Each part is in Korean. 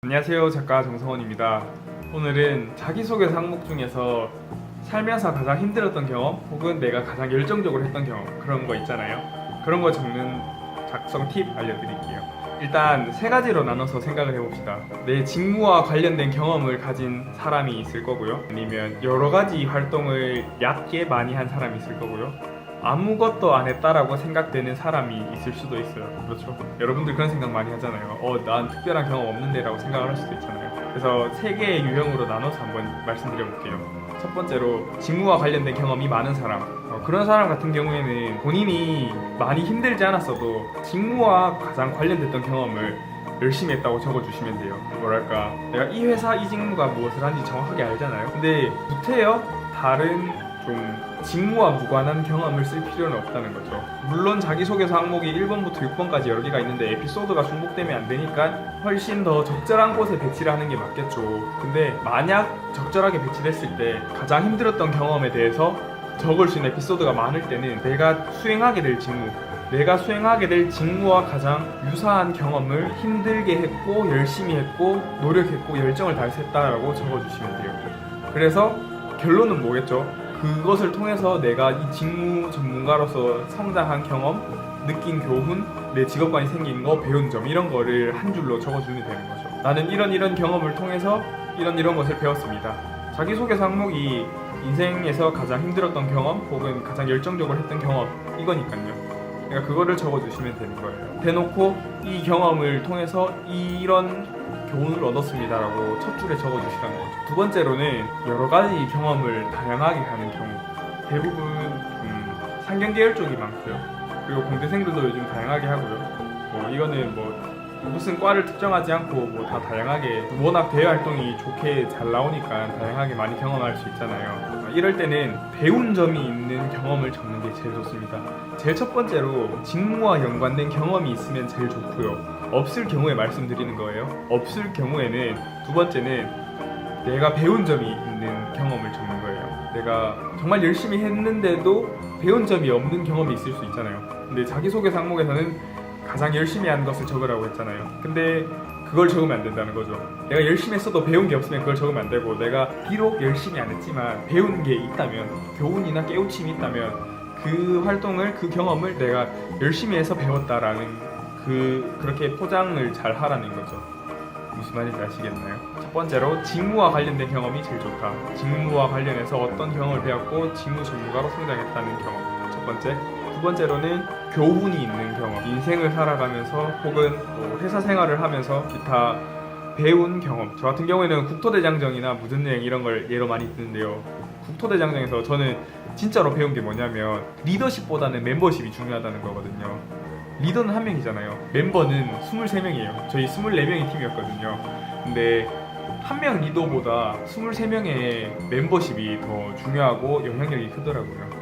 안녕하세요, 작가 정성원입니다. 오늘은 자기소개서 항목 중에서 살면서 가장 힘들었던 경험 혹은 내가 가장 열정적으로 했던 경험, 그런 거 있잖아요. 그런 거 적는 작성 팁 알려드릴게요. 일단 세 가지로 나눠서 생각을 해봅시다. 내 직무와 관련된 경험을 가진 사람이 있을 거고요, 아니면 여러 가지 활동을 얕게 많이 한 사람이 있을 거고요, 아무것도 안 했다라고 생각되는 사람이 있을 수도 있어요. 그렇죠? 여러분들 그런 생각 많이 하잖아요. 난 특별한 경험 없는데 라고 생각을 할 수도 있잖아요. 그래서 세 개의 유형으로 나눠서 한번 말씀드려볼게요. 첫 번째로 직무와 관련된 경험이 많은 사람. 그런 사람 같은 경우에는 본인이 많이 힘들지 않았어도 직무와 가장 관련됐던 경험을 열심히 했다고 적어주시면 돼요. 뭐랄까, 내가 이 회사 이 직무가 무엇을 하는지 정확하게 알잖아요. 근데 구태여 다른 좀 직무와 무관한 경험을 쓸 필요는 없다는 거죠. 물론 자기소개서 항목이 1번부터 6번까지 여러 개가 있는데 에피소드가 중복되면 안 되니까 훨씬 더 적절한 곳에 배치를 하는 게 맞겠죠. 근데 만약 적절하게 배치됐을 때 가장 힘들었던 경험에 대해서 적을 수 있는 에피소드가 많을 때는 내가 수행하게 될 직무와 가장 유사한 경험을 힘들게 했고 열심히 했고 노력했고 열정을 다해서 했다라고 적어주시면 돼요. 그래서 결론은 뭐겠죠? 그것을 통해서 내가 이 직무 전문가로서 성장한 경험, 느낀 교훈, 내 직업관이 생긴 거, 배운 점, 이런 거를 한 줄로 적어주면 되는 거죠. 나는 이런 경험을 통해서 이런 것을 배웠습니다. 자기소개서 항목이 인생에서 가장 힘들었던 경험 혹은 가장 열정적으로 했던 경험, 이거니까요. 그러니까 그거를 적어주시면 되는 거예요. 대놓고 이 경험을 통해서 이런 교훈을 얻었습니다라고 첫 줄에 적어주시라는 거죠. 두 번째로는 여러 가지 경험을 다양하게 하는 경우. 대부분 상경계열 쪽이 많고요. 그리고 공대생들도 요즘 다양하게 하고요. 이거는 무슨 과를 특정하지 않고 다 다양하게, 워낙 대외 활동이 좋게 잘 나오니까 다양하게 많이 경험할 수 있잖아요. 이럴 때는 배운 점이 있는 경험을 적는 게 제일 좋습니다. 제일 첫 번째로 직무와 연관된 경험이 있으면 제일 좋고요. 없을 경우에 말씀드리는 거예요. 없을 경우에는 두 번째는 내가 배운 점이 있는 경험을 적는 거예요. 내가 정말 열심히 했는데도 배운 점이 없는 경험이 있을 수 있잖아요. 근데 자기소개서 항목에서는 가장 열심히 한 것을 적으라고 했잖아요. 근데 그걸 적으면 안 된다는 거죠. 내가 열심히 했어도 배운 게 없으면 그걸 적으면 안 되고, 내가 비록 열심히 안 했지만 배운 게 있다면, 교훈이나 깨우침이 있다면 그 활동을, 그 경험을 내가 열심히 해서 배웠다라는 그렇게 포장을 잘 하라는 거죠. 무슨 말인지 아시겠나요? 첫 번째로 직무와 관련된 경험이 제일 좋다. 직무와 관련해서 어떤 경험을 배웠고 직무 전문가로 성장했다는 경험, 첫 번째. 두 번째로는 교훈이 있는 경험, 인생을 살아가면서 혹은 회사 생활을 하면서 기타 배운 경험. 저 같은 경우에는 국토대장정이나 무전여행 이런 걸 예로 많이 드는데요. 국토대장정에서 저는 진짜로 배운 게 뭐냐면 리더십보다는 멤버십이 중요하다는 거거든요. 리더는 한 명이잖아요. 멤버는 23명이에요. 저희 24명의 팀이었거든요. 근데 한 명 리더보다 23명의 멤버십이 더 중요하고 영향력이 크더라고요.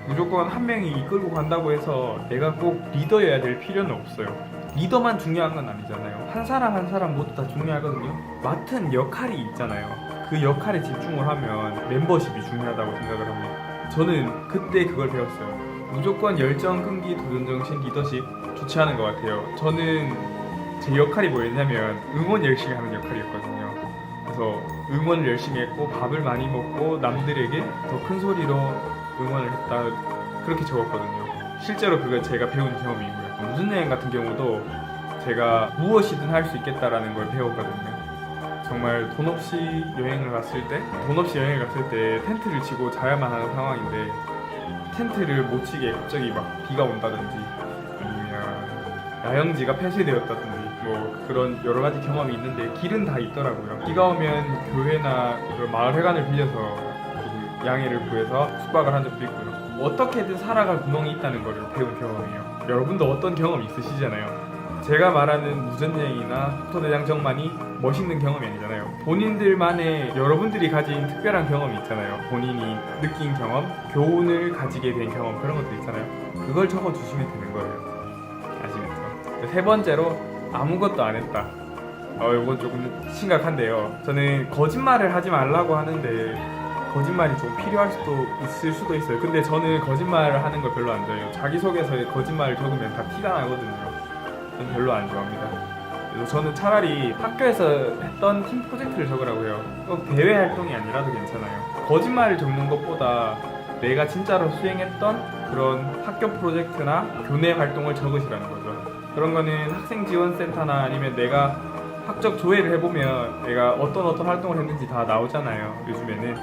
무조건 한 명이 이끌고 간다고 해서 내가 꼭 리더여야 될 필요는 없어요. 리더만 중요한 건 아니잖아요. 한 사람 모두 다 중요하거든요. 맡은 역할이 있잖아요. 그 역할에 집중을 하면 멤버십이 중요하다고 생각을 합니다. 저는 그때 그걸 배웠어요. 무조건 열정, 끈기, 도전정신, 리더십 좋지 않은 것 같아요. 저는 제 역할이 뭐였냐면 응원 열심히 하는 역할이었거든요. 그래서 응원을 열심히 했고 밥을 많이 먹고 남들에게 더 큰 소리로 응원을 했다, 그렇게 적었거든요. 실제로 그걸 제가 배운 경험이고요. 무전여행 같은 경우도 제가 무엇이든 할 수 있겠다라는 걸 배웠거든요. 정말 돈 없이 여행을 갔을 때 텐트를 치고 자야만 하는 상황인데 텐트를 못 치게 갑자기 막 비가 온다든지 아니면 야영지가 폐쇄되었다든지 그런 여러 가지 경험이 있는데 길은 다 있더라고요. 비가 오면 교회나 마을 회관을 빌려서 양해를 구해서 숙박을 한 적도 있고요. 어떻게든 살아갈 구멍이 있다는 걸 배운 경험이에요. 여러분도 어떤 경험 있으시잖아요. 제가 말하는 무전여행이나 국토대장정만이 멋있는 경험이 아니잖아요. 본인들만의, 여러분들이 가진 특별한 경험이 있잖아요. 본인이 느낀 경험, 교훈을 가지게 된 경험, 그런 것들 있잖아요. 그걸 적어주시면 되는 거예요. 아시겠죠? 세 번째로 아무것도 안 했다. 이건 조금 심각한데요. 저는 거짓말을 하지 말라고 하는데 거짓말이 좀 필요할 수도 있어요. 근데 저는 거짓말을 하는 걸 별로 안 좋아해요. 자기소개서에 거짓말을 적으면 다 티가 나거든요. 저는 별로 안 좋아합니다. 그래서 저는 차라리 학교에서 했던 팀 프로젝트를 적으라고 해요. 꼭 대외 활동이 아니라도 괜찮아요. 거짓말을 적는 것보다 내가 진짜로 수행했던 그런 학교 프로젝트나 교내 활동을 적으시라는 거죠. 그런 거는 학생지원센터나 아니면 내가 학적 조회를 해보면 내가 어떤 활동을 했는지 다 나오잖아요, 요즘에는.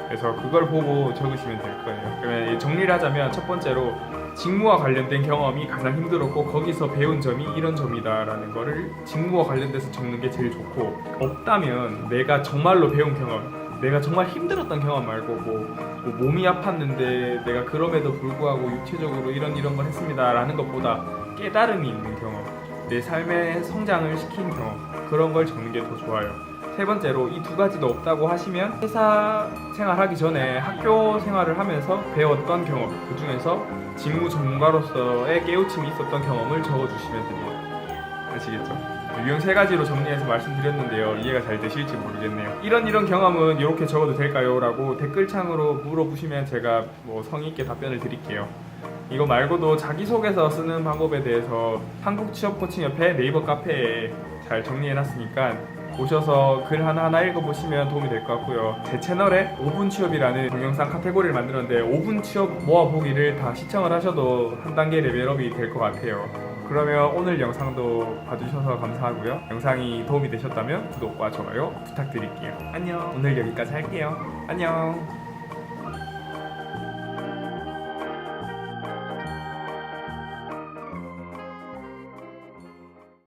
그래서 그걸 보고 적으시면 될 거예요. 그러면 정리를 하자면 첫 번째로 직무와 관련된 경험이 가장 힘들었고 거기서 배운 점이 이런 점이다라는 거를 직무와 관련돼서 적는 게 제일 좋고, 없다면 내가 정말로 배운 경험, 내가 정말 힘들었던 경험 말고 뭐 몸이 아팠는데 내가 그럼에도 불구하고 육체적으로 이런 걸 했습니다라는 것보다 깨달음이 있는 경험, 내 삶의 성장을 시킨 경험, 그런 걸 적는 게 더 좋아요. 세 번째로 이 두 가지도 없다고 하시면 회사 생활하기 전에 학교 생활을 하면서 배웠던 경험, 그 중에서 직무 전문가로서의 깨우침이 있었던 경험을 적어주시면 됩니다. 아시겠죠? 유형 세 가지로 정리해서 말씀드렸는데요. 이해가 잘 되실지 모르겠네요. 이런 경험은 이렇게 적어도 될까요? 라고 댓글창으로 물어보시면 제가 뭐 성의 있게 답변을 드릴게요. 이거 말고도 자기소개서 쓰는 방법에 대해서 한국취업코칭협회 네이버 카페에 잘 정리해놨으니까 오셔서 글 하나하나 읽어보시면 도움이 될 것 같고요. 제 채널에 5분 취업이라는 동영상 카테고리를 만들었는데 5분 취업 모아보기를 다 시청을 하셔도 한 단계 레벨업이 될 것 같아요. 그러면 오늘 영상도 봐주셔서 감사하고요. 영상이 도움이 되셨다면 구독과 좋아요 부탁드릴게요. 안녕. 오늘 여기까지 할게요. 안녕.